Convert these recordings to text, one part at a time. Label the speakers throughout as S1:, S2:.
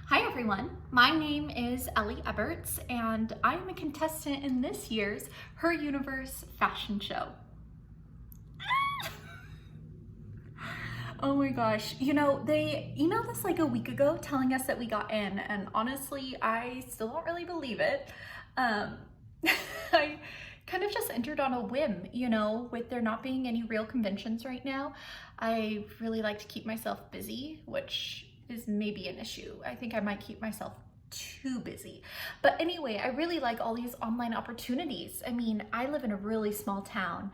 S1: Hi everyone, my name is Ellie Eberts and I am a contestant in this year's Her Universe fashion show. Oh my gosh, you know, they emailed us like a week ago telling us that we got in, and honestly, I still don't really believe it. I kind of just entered on a whim, you know, with there not being any real conventions right now. I really like to keep myself busy, which is maybe an issue. I think I might keep myself too busy. But anyway, I really like all these online opportunities. I mean, I live in a really small town.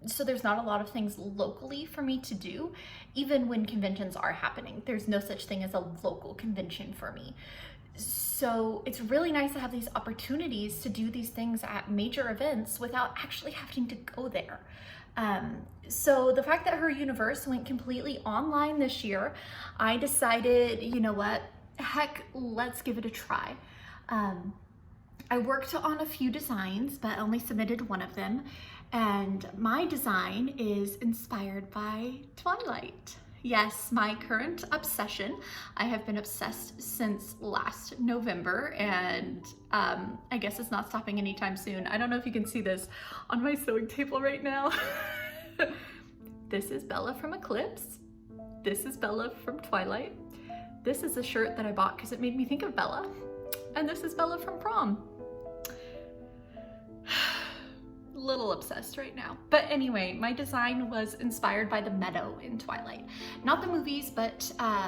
S1: So there's not a lot of things locally for me to do, even when conventions are happening. There's no such thing as a local convention for me. So it's really nice to have these opportunities to do these things at major events without actually having to go there. So the fact that Her Universe went completely online this year, I decided, you know what, heck, let's give it a try. I worked on a few designs, but only submitted one of them. And my design is inspired by Twilight. Yes, my current obsession. I have been obsessed since last November, and I guess it's not stopping anytime soon. I don't know if you can see this on my sewing table right now. This is Bella from Eclipse. This is Bella from Twilight. This is a shirt that I bought because it made me think of Bella. And this is Bella from Prom. Little obsessed right now. But anyway, my design was inspired by the meadow in Twilight. Not the movies, but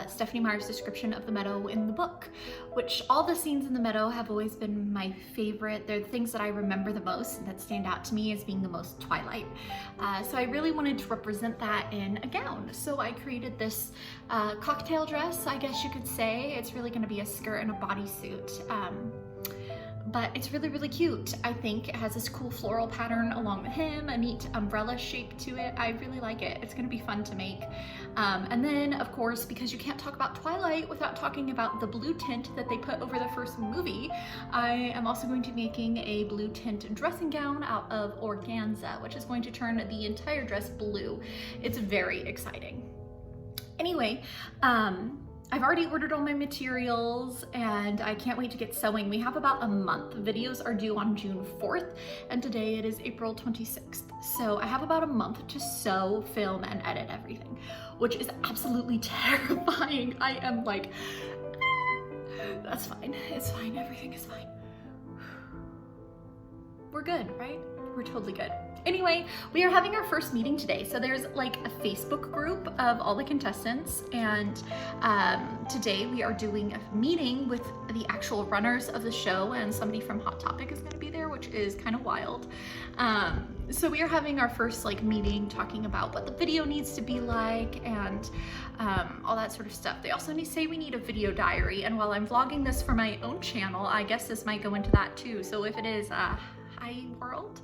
S1: Stephenie Meyer's description of the meadow in the book, which all the scenes in the meadow have always been my favorite. They're the things that I remember the most and that stand out to me as being the most Twilight. So I really wanted to represent that in a gown. So I created this cocktail dress, I guess you could say. It's really gonna be a skirt and a bodysuit. But it's really, really cute. I think it has this cool floral pattern along the hem, a neat umbrella shape to it. I really like it. It's gonna be fun to make. And then, of course, because you can't talk about Twilight without talking about the blue tint that they put over the first movie, I am also going to be making a blue tint dressing gown out of organza, which is going to turn the entire dress blue. It's very exciting. Anyway, I've already ordered all my materials and I can't wait to get sewing. We have about a month. Videos are due on June 4th and today it is April 26th. So I have about a month to sew, film, and edit everything, which is absolutely terrifying. I am like, that's fine, it's fine, everything is fine. We're good, right? We're totally good. Anyway, we are having our first meeting today. So there's like a Facebook group of all the contestants, and today we are doing a meeting with the actual runners of the show, and somebody from Hot Topic is gonna be there, which is kind of wild. So we are having our first like meeting talking about what the video needs to be like and all that sort of stuff. They also say we need a video diary, and while I'm vlogging this for my own channel, I guess this might go into that too. So if it is hi world,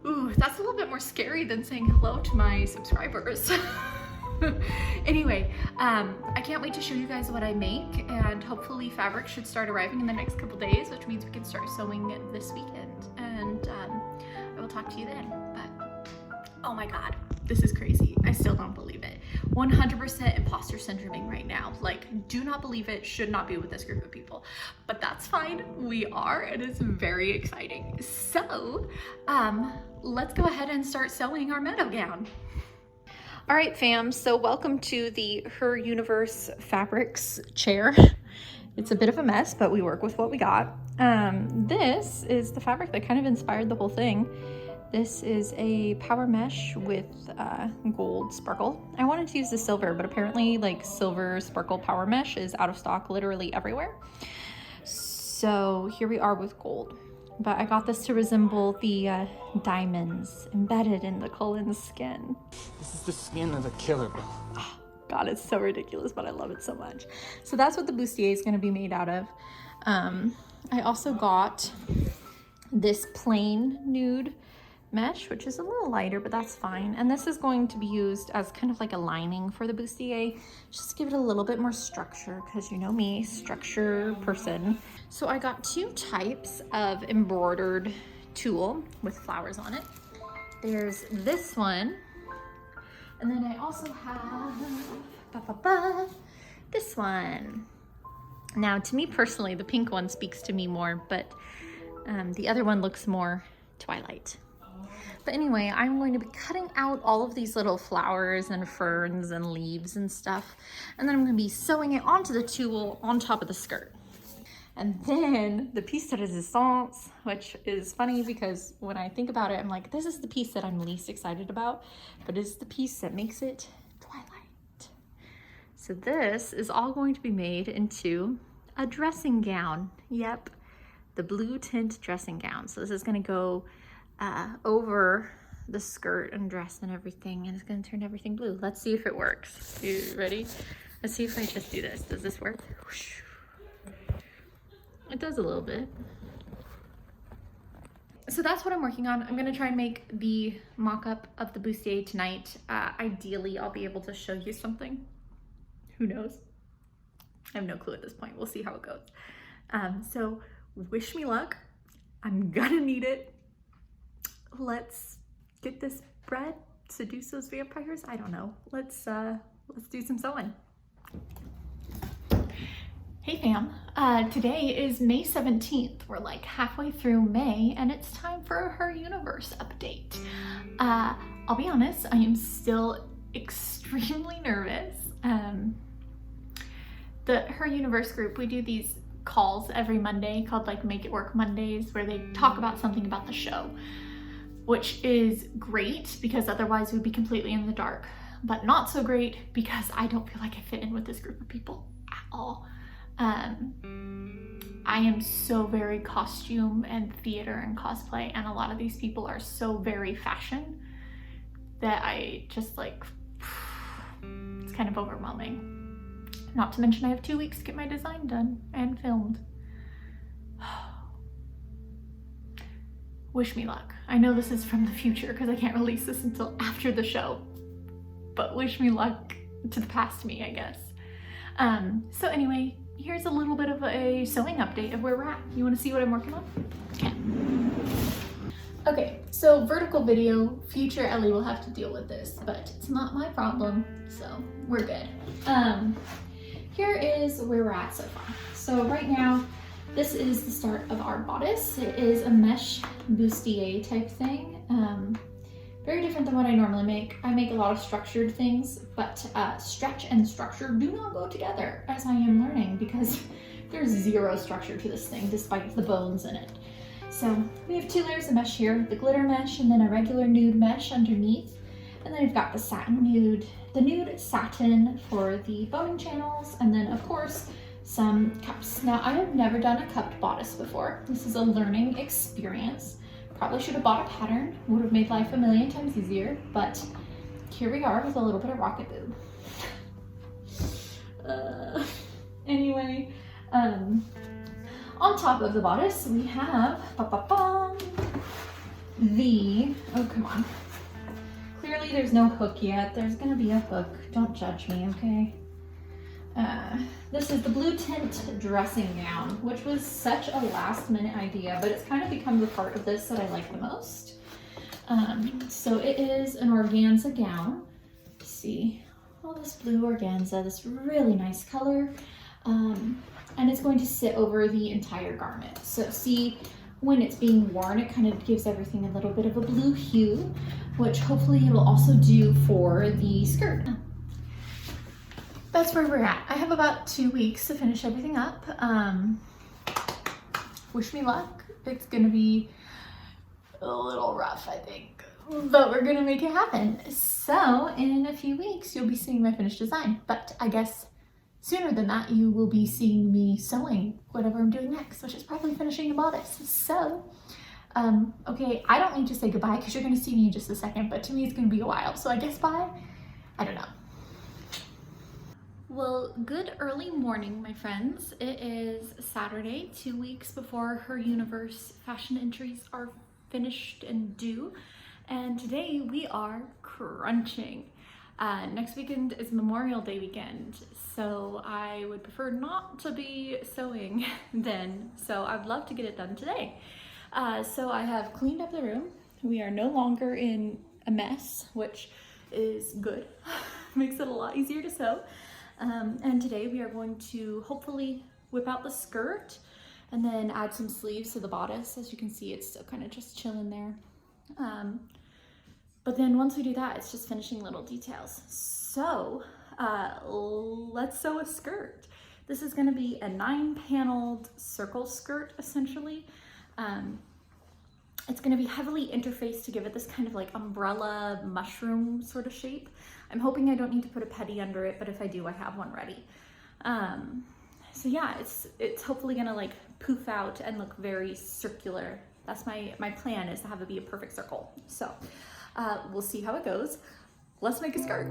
S1: ooh, that's a little bit more scary than saying hello to my subscribers. Anyway, I can't wait to show you guys what I make, and hopefully fabric should start arriving in the next couple days, which means we can start sewing this weekend, and I will talk to you then. But oh my god, this is crazy. I still don't believe it. 100% imposter syndroming right now. Like, do not believe it, should not be with this group of people. But that's fine, we are, and it's very exciting. So, let's go ahead and start sewing our meadow gown. All right, fam, so welcome to the Her Universe Fabrics chair. It's a bit of a mess, but we work with what we got. This is the fabric that kind of inspired the whole thing. This is a power mesh with gold sparkle. I wanted to use the silver, but apparently like silver sparkle power mesh is out of stock literally everywhere. So here we are with gold. But I got this to resemble the diamonds embedded in the Cullen's skin.
S2: This is the skin of a killer.
S1: Oh, God, it's so ridiculous, but I love it so much. So that's what the bustier is going to be made out of. I also got this plain nude mesh, which is a little lighter, but that's fine. And this is going to be used as kind of like a lining for the bustier, just to give it a little bit more structure, because you know me, structure person. So I got two types of embroidered tulle with flowers on it. There's this one, and then I also have this one. Now, to me personally, the pink one speaks to me more, but the other one looks more Twilight. But anyway, I'm going to be cutting out all of these little flowers and ferns and leaves and stuff, and then I'm going to be sewing it onto the tulle on top of the skirt. And then the piece de resistance, which is funny because when I think about it, I'm like, this is the piece that I'm least excited about, but it's the piece that makes it Twilight. So this is all going to be made into a dressing gown. Yep, the blue tint dressing gown. So this is going to go over the skirt and dress and everything, and it's going to turn everything blue. Let's see if it works. You ready? Let's see if I just do this. Does this work? Whoosh. It does a little bit. So that's what I'm working on. I'm going to try and make the mock-up of the bustier tonight. Ideally, I'll be able to show you something. Who knows? I have no clue at this point. We'll see how it goes. So wish me luck. I'm gonna need it. Let's get this bread, seduce those vampires. I don't know. Let's do some sewing. Hey fam, today is May 17th. We're like halfway through May and it's time for Her Universe update. I'll be honest, I am still extremely nervous. The Her Universe group, we do these calls every Monday called like Make It Work Mondays, where they talk about something about the show, which is great because otherwise we'd be completely in the dark, but not so great because I don't feel like I fit in with this group of people at all. I am so very costume and theater and cosplay, and a lot of these people are so very fashion that I just like, it's kind of overwhelming. Not to mention I have 2 weeks to get my design done and filmed. Wish me luck. I know this is from the future because I can't release this until after the show, but wish me luck to the past me, I guess. So anyway, here's a little bit of a sewing update of where we're at. You want to see what I'm working on? Okay, so vertical video, future Ellie will have to deal with this, but it's not my problem, so we're good. Here is where we're at so far. So right now, this is the start of our bodice. It is a mesh bustier type thing. Very different than what I normally make. I make a lot of structured things, but stretch and structure do not go together, as I am learning, because there's zero structure to this thing, despite the bones in it. So we have 2 layers of mesh here, the glitter mesh and then a regular nude mesh underneath. And then we've got the nude satin for the boning channels, and then of course, some cups. Now, I have never done a cupped bodice before. This is a learning experience. Probably should have bought a pattern, would have made life a million times easier, but here we are with a little bit of rocket boob. Anyway, on top of the bodice, we have oh come on. Clearly there's no hook yet. There's gonna be a hook. Don't judge me, okay? This is the blue tint dressing gown, which was such a last minute idea, but it's kind of become the part of this that I like the most. So it is an organza gown. Let's see, all this blue organza, this really nice color. And it's going to sit over the entire garment. So see, when it's being worn, it kind of gives everything a little bit of a blue hue, which hopefully it will also do for the skirt. That's where we're at. I have about 2 weeks to finish everything up. Wish me luck. It's gonna be a little rough, I think, but we're gonna make it happen. So in a few weeks, you'll be seeing my finished design, but I guess sooner than that, you will be seeing me sewing whatever I'm doing next, which is probably finishing the bodice. So, okay, I don't need to say goodbye because you're gonna see me in just a second, but to me it's gonna be a while. So I guess bye, I don't know. Well, good early morning, my friends. It is Saturday, 2 weeks before Her Universe fashion entries are finished and due. And today we are crunching. Next weekend is Memorial Day weekend, so I would prefer not to be sewing then. So I'd love to get it done today. So I have cleaned up the room. We are no longer in a mess, which is good. Makes it a lot easier to sew. And today we are going to hopefully whip out the skirt and then add some sleeves to the bodice. As you can see, it's still kind of just chilling there. But then once we do that, it's just finishing little details. So let's sew a skirt. This is gonna be a 9-paneled circle skirt, essentially. It's gonna be heavily interfaced to give it this kind of like umbrella mushroom sort of shape. I'm hoping I don't need to put a petty under it, but if I do, I have one ready. So yeah, it's hopefully gonna like poof out and look very circular. That's my plan, is to have it be a perfect circle. So we'll see how it goes. Let's make a skirt.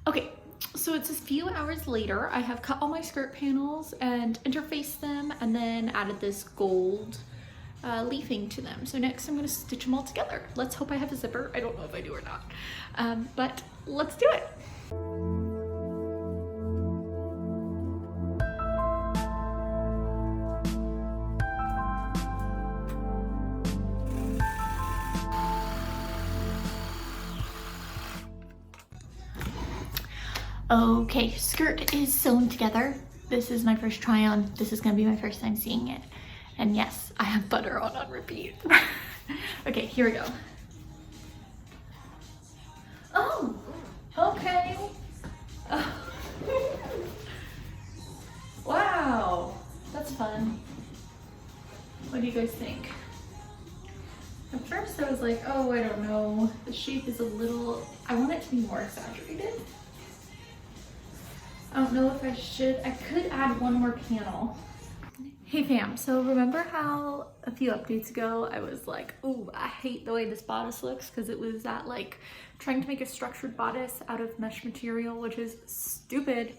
S1: Okay, so it's a few hours later. I have cut all my skirt panels and interfaced them and then added this gold leafing to them. So next I'm gonna stitch them all together. Let's hope I have a zipper. I don't know if I do or not, but let's do it. Okay, skirt is sewn together. This is my first try on. This is gonna be my first time seeing it. And yes, I have butter on repeat. Okay, here we go. Oh, okay. Wow, that's fun. What do you guys think? At first I was like, oh, I don't know. The shape is a little, I want it to be more exaggerated. I don't know if I should. I could add one more panel. Hey fam, so remember how a few updates ago I was like, oh, I hate the way this bodice looks, because it was that like trying to make a structured bodice out of mesh material, which is stupid.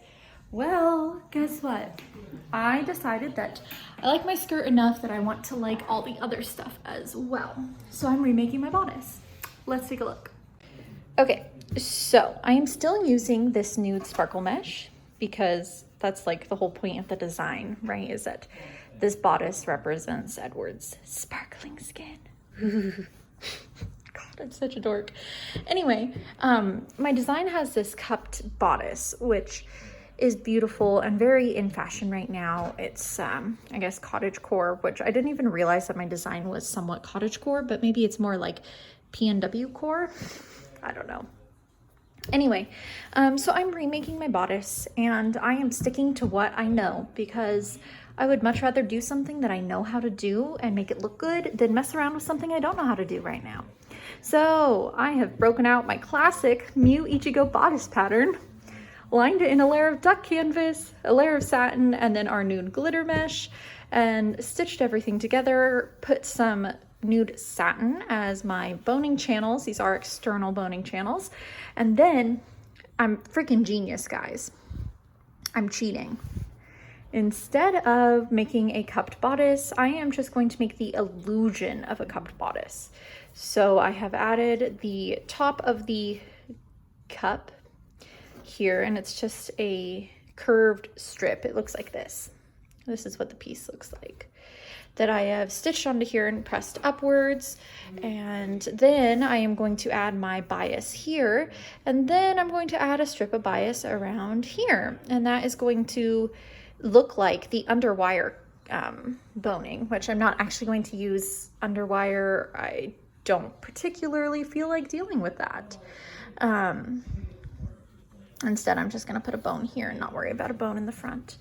S1: Well, guess what? I decided that I like my skirt enough that I want to like all the other stuff as well. So I'm remaking my bodice. Let's take a look. Okay, so I am still using this nude sparkle mesh, because that's like the whole point of the design, right? Is that this bodice represents Edward's sparkling skin. God, I'm such a dork. Anyway, my design has this cupped bodice, which is beautiful and very in fashion right now. It's, I guess, cottagecore, which I didn't even realize that my design was somewhat cottagecore, but maybe it's more like PNW core. I don't know. Anyway, so I'm remaking my bodice, and I am sticking to what I know, because I would much rather do something that I know how to do and make it look good than mess around with something I don't know how to do right now. So I have broken out my classic Mew Ichigo bodice pattern, lined it in a layer of duck canvas, a layer of satin, and then our nude glitter mesh, and stitched everything together, put some nude satin as my boning channels. These are external boning channels. And then I'm freaking genius, guys. I'm cheating. Instead of making a cupped bodice, I am just going to make the illusion of a cupped bodice. So I have added the top of the cup here, and it's just a curved strip. It looks like this. This is what the piece looks like, that I have stitched onto here and pressed upwards. And then I am going to add my bias here, and then I'm going to add a strip of bias around here, and that is going to look like the underwire boning, which I'm not actually going to use underwire. I don't particularly feel like dealing with that. Instead, I'm just gonna put a bone here and not worry about a bone in the front.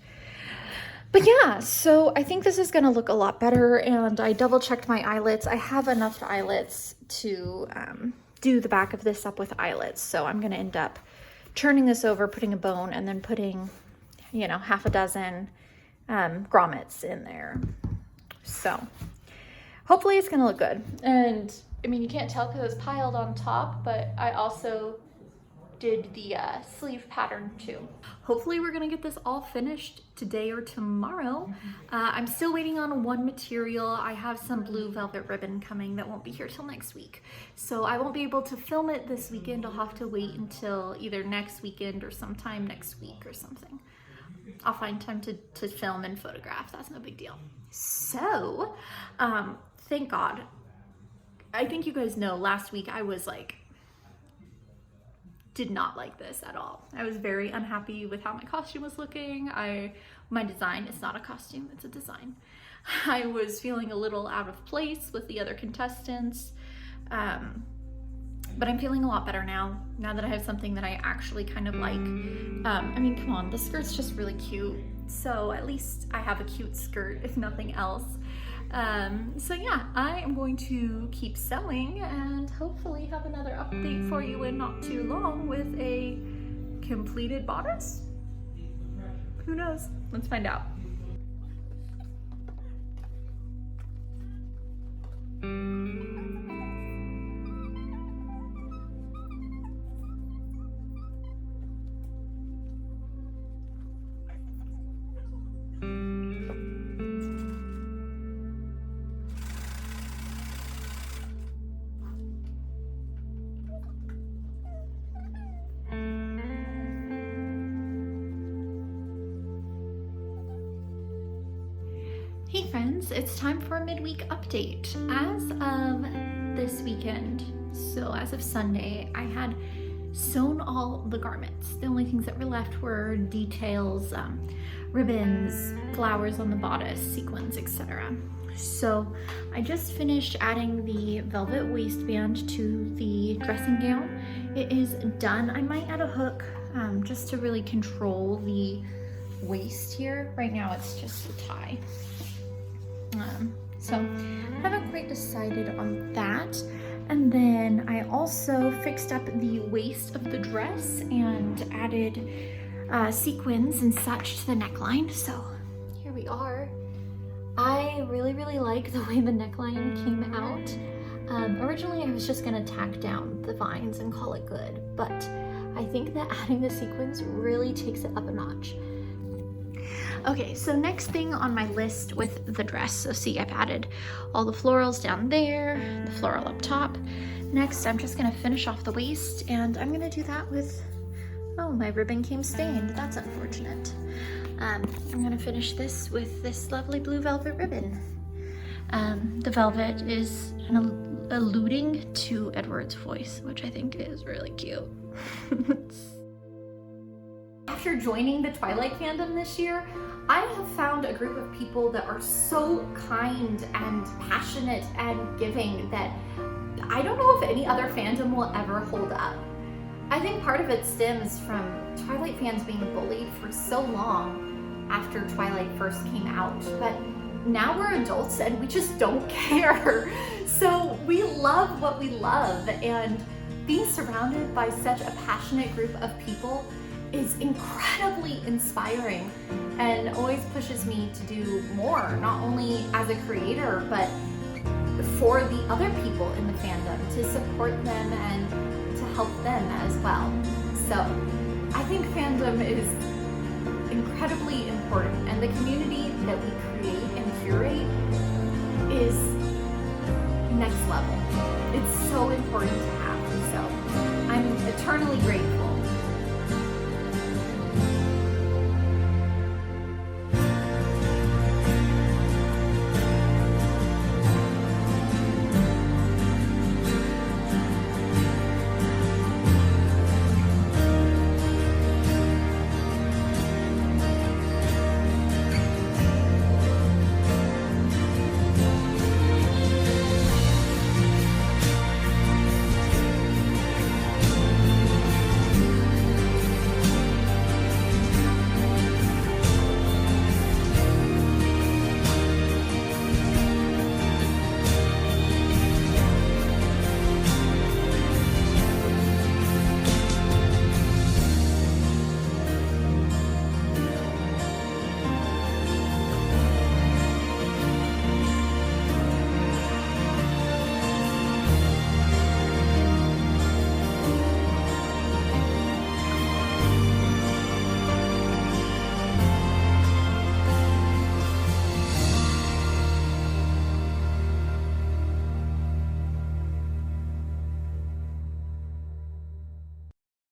S1: But yeah, so I think this is gonna look a lot better, and I double checked my eyelets. I have enough eyelets to do the back of this up with eyelets. So I'm gonna end up turning this over, putting a bone, and then putting, you know, half a dozen grommets in there. So hopefully it's gonna look good. And I mean, you can't tell because it's piled on top, but I also did the sleeve pattern too. Hopefully we're gonna get this all finished today or tomorrow. I'm still waiting on one material. I have some blue velvet ribbon coming that won't be here till next week. So I won't be able to film it this weekend. I'll have to wait until either next weekend or sometime next week or something. I'll find time to film and photograph. That's no big deal. So, thank God. I think you guys know last week I was like, did not like this at all. I was very unhappy with how my costume was looking. My design is not a costume, it's a design. I was feeling a little out of place with the other contestants, but I'm feeling a lot better now that I have something that I actually kind of like. I mean, come on, the skirt's just really cute. So at least I have a cute skirt, if nothing else. So yeah, I am going to keep sewing and hopefully have another update for you in not too long with a completed bodice. Who knows? Let's find out. Hey friends, it's time for a midweek update. As of this weekend, so as of Sunday, I had sewn all the garments. The only things that were left were details, ribbons, flowers on the bodice, sequins, etc. So I just finished adding the velvet waistband to the dressing gown. It is done. I might add a hook just to really control the waist here. Right now it's just a tie. So I haven't quite decided on that. And then I also fixed up the waist of the dress and added sequins and such to the neckline. So here we are. I really like the way the neckline came out. Originally I was just gonna tack down the vines and call it good, but I think that adding the sequins really takes it up a notch. Okay, so next thing on my list with the dress, so see, I've added all the florals down there, the floral up top. Next, I'm just gonna finish off the waist, and I'm gonna do that with, oh, my ribbon came stained. That's unfortunate. I'm gonna finish this with this lovely blue velvet ribbon. The velvet is alluding to Edward's voice, which I think is really cute. After joining the Twilight fandom this year, I have found a group of people that are so kind and passionate and giving that I don't know if any other fandom will ever hold up. I think part of it stems from Twilight fans being bullied for so long after Twilight first came out, but now we're adults and we just don't care. So we love what we love, and being surrounded by such a passionate group of people is incredibly inspiring and always pushes me to do more, not only as a creator, but for the other people in the fandom, to support them and to help them as well. So I think fandom is incredibly important, and the community that we create and curate is next level. It's so important to